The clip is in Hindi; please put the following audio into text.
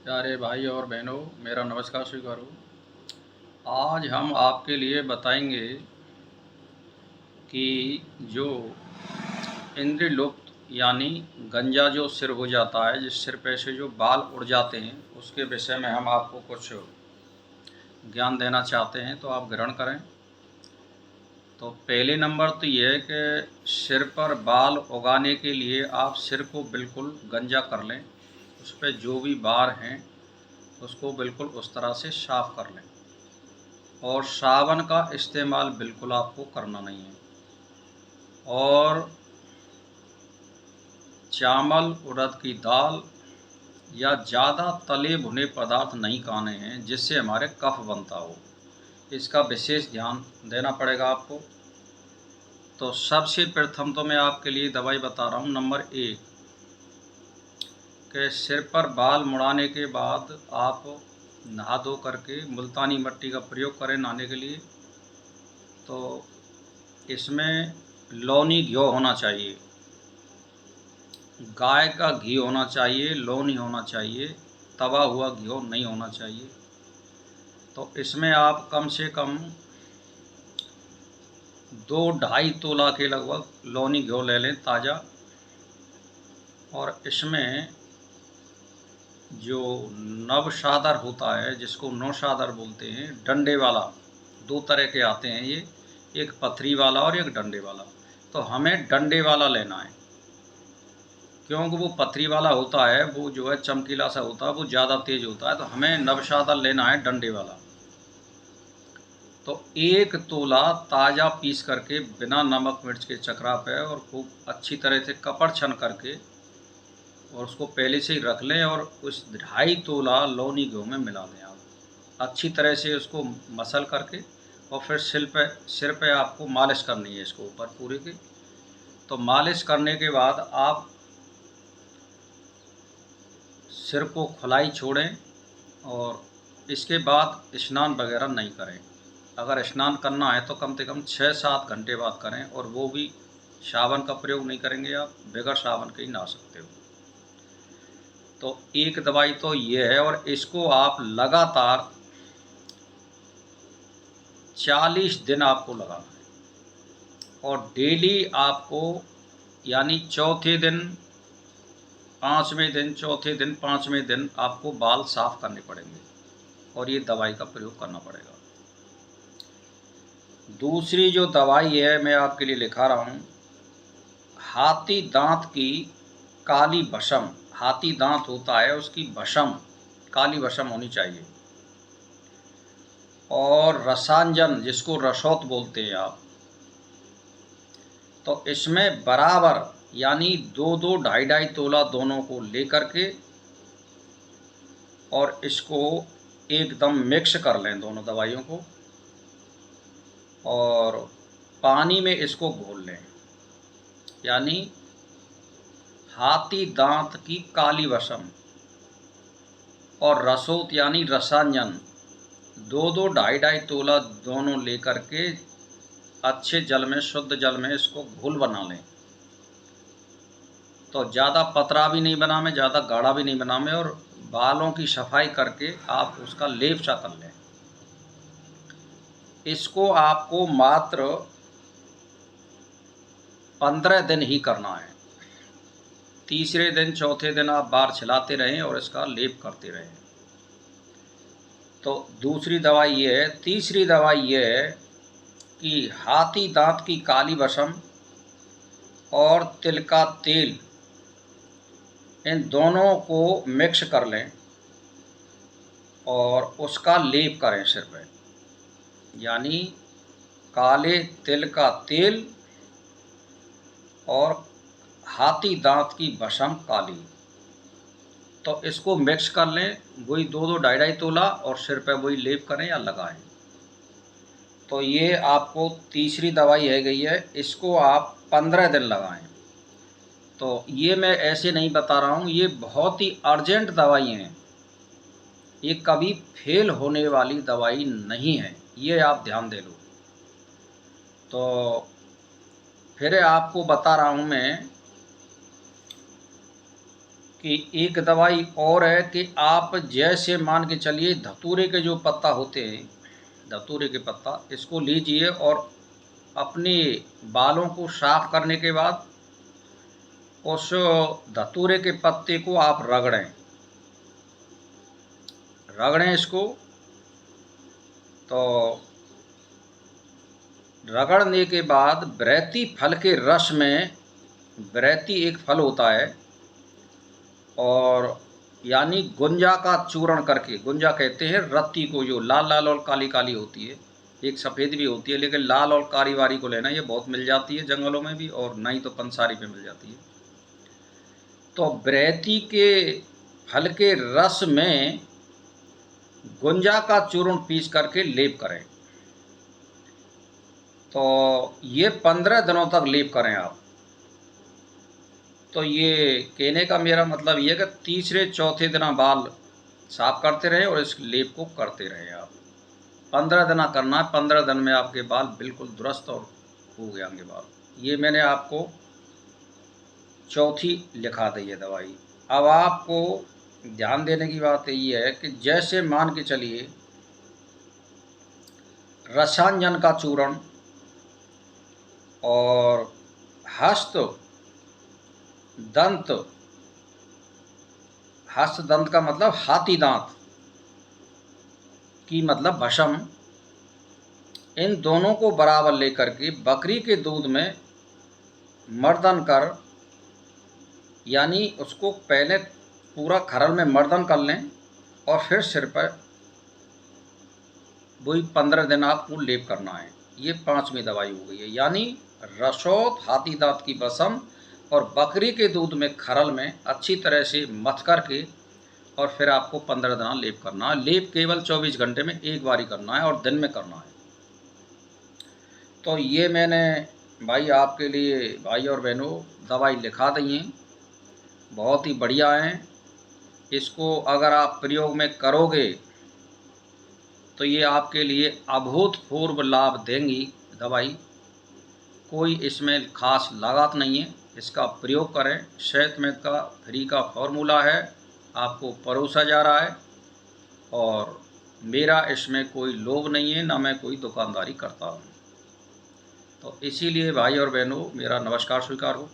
प्यारे भाई और बहनों, मेरा नमस्कार स्वीकारो। आज हम आपके लिए बताएंगे कि जो इंद्रियलुप्त यानी गंजा जो सिर हो जाता है, जिस सिर पे से जो बाल उड़ जाते हैं, उसके विषय में हम आपको कुछ ज्ञान देना चाहते हैं, तो आप ग्रहण करें। तो पहले नंबर तो ये है कि सिर पर बाल उगाने के लिए आप सिर को बिल्कुल गंजा कर लें। उस पर जो भी बाल हैं उसको बिल्कुल उस तरह से साफ़ कर लें, और साबुन का इस्तेमाल बिल्कुल आपको करना नहीं है। और चावल, उड़द की दाल या ज़्यादा तले भुने पदार्थ नहीं खाने हैं, जिससे हमारे कफ बनता हो। इसका विशेष ध्यान देना पड़ेगा आपको। तो सबसे प्रथम तो मैं आपके लिए दवाई बता रहा हूँ। नंबर 1 कि सिर पर बाल मुड़ाने के बाद आप नहा धो करके मुल्तानी मिट्टी का प्रयोग करें नहाने के लिए। तो इसमें लौनी घी होना चाहिए, गाय का घी होना चाहिए, लौनी होना चाहिए, तवा हुआ घी नहीं होना चाहिए। तो इसमें आप कम से कम 2-2.5 तोला के लगभग लौनी घी ले लें ताज़ा। और इसमें जो नवशादर होता है, जिसको नौशादर बोलते हैं, डंडे वाला, 2 तरह के आते हैं ये, एक पथरी वाला और एक डंडे वाला। तो हमें डंडे वाला लेना है, क्योंकि वो पथरी वाला होता है, वो जो है चमकीला सा होता है, वो ज़्यादा तेज़ होता है। तो हमें नवशादर लेना है डंडे वाला। तो 1 तोला ताज़ा पीस करके बिना नमक मिर्च के चकरा पे, और खूब अच्छी तरह से कपड़ छन करके, और उसको पहले से ही रख लें, और उस 2.5 तोला लौनी घी में मिला दें आप अच्छी तरह से उसको मसल करके। और फिर सिर पे आपको मालिश करनी है इसको ऊपर पूरे की। तो मालिश करने के बाद आप सिर को खुलाई छोड़ें, और इसके बाद स्नान वगैरह नहीं करें। अगर स्नान करना है तो कम से कम 6-7 घंटे बाद करें, और वो भी साबुन का प्रयोग नहीं करेंगे, आप बगैर साबुन के ही नहा सकते हो। तो एक दवाई तो ये है, और इसको आप लगातार 40 दिन आपको लगाना है। और डेली आपको, यानी चौथे दिन, 5वें दिन, चौथे दिन, 5वें दिन आपको बाल साफ़ करने पड़ेंगे, और ये दवाई का प्रयोग करना पड़ेगा। दूसरी जो दवाई है मैं आपके लिए लिखा रहा हूँ, हाथी दांत की काली भस्म। हाथी दांत होता है, उसकी भस्म, काली भस्म होनी चाहिए। और रसांजन, जिसको रसौत बोलते हैं आप, तो इसमें बराबर, यानी 2-2, 2.5-2.5 तोला दोनों को लेकर के, और इसको एकदम मिक्स कर लें दोनों दवाइयों को, और पानी में इसको घोल लें। यानी हाथी दांत की काली भस्म और रसौत यानी रसांजन, 2-2, 2.5-2.5 तोला दोनों लेकर के अच्छे जल में, शुद्ध जल में इसको घोल बना लें। तो ज़्यादा पतला भी नहीं बना में, ज़्यादा गाढ़ा भी नहीं बना में, और बालों की सफाई करके आप उसका लेप सा कर लें। इसको आपको मात्र 15 दिन ही करना है। तीसरे दिन, चौथे दिन आप बार छिलाते रहें और इसका लेप करते रहें। तो दूसरी दवाई ये है। तीसरी दवाई ये है कि हाथी दांत की काली भस्म और तिल का तेल, इन दोनों को मिक्स कर लें, और उसका लेप करें सिर पे। यानी काले तिल का तेल और हाथी दांत की भस्म काली, तो इसको मिक्स कर लें। वही 2-2, 2.5-2.5 तोला, और सिर पे वही लेप करें या लगाएं। तो ये आपको तीसरी दवाई है गई है, इसको आप 15 दिन लगाएं। तो ये मैं ऐसे नहीं बता रहा हूँ, ये बहुत ही अर्जेंट दवाई हैं, ये कभी फेल होने वाली दवाई नहीं है, ये आप ध्यान दे लो। तो फिर आपको बता रहा हूँ मैं कि एक दवाई और है कि आप जैसे मान के चलिए धतूरे के जो पत्ता होते हैं, धतूरे के पत्ता, इसको लीजिए और अपने बालों को साफ करने के बाद उस धतूरे के पत्ते को आप रगड़ें इसको। तो रगड़ने के बाद बरैती फल के रस में, बरैती एक फल होता है, और यानी गुंजा का चूर्ण करके, गुंजा कहते हैं रत्ती को, जो लाल लाल और काली काली होती है, एक सफ़ेद भी होती है, लेकिन लाल और कारी वारी को लेना, ये बहुत मिल जाती है जंगलों में भी, और नहीं तो पंसारी पे मिल जाती है। तो बरैती के फल के रस में गुंजा का चूर्ण पीस करके लेप करें। तो ये 15 दिनों तक लेप करें आप। तो ये कहने का मेरा मतलब ये है कि तीसरे चौथे दिन बाल साफ करते रहें और इस लेप को करते रहें आप। 15 दिन करना है, 15 दिन में आपके बाल बिल्कुल दुरुस्त और हो गए होंगे बाल। ये मैंने आपको चौथी लिखा दी है दवाई। अब आपको ध्यान देने की बात ये है कि जैसे मान के चलिए रसांजन का चूर्ण और हस्त दंत का मतलब हाथी दांत की मतलब भस्म, इन दोनों को बराबर लेकर के बकरी के दूध में मर्दन कर, यानी उसको पहले पूरा खरल में मर्दन कर लें और फिर सिर पर वही 15 दिन आपको लेप करना है। ये 5वीं दवाई हो गई है, यानी रसौत, हाथी दांत की भस्म और बकरी के दूध में खरल में अच्छी तरह से मथ करके और फिर आपको 15 दिन लेप करना है। लेप केवल 24 घंटे में एक बार ही करना है और दिन में करना है। तो ये मैंने भाई आपके लिए, भाई और बहनों, दवाई लिखा दी हैं, बहुत ही बढ़िया हैं। इसको अगर आप प्रयोग में करोगे तो ये आपके लिए अभूतपूर्व लाभ देंगी दवाई। कोई इसमें खास लागत नहीं है, इसका प्रयोग करें। सेहतमंद का फ्री का फॉर्मूला है, आपको परोसा जा रहा है, और मेरा इसमें कोई लोभ नहीं है, ना मैं कोई दुकानदारी करता हूँ। तो इसीलिए भाई और बहनों मेरा नमस्कार स्वीकार हो।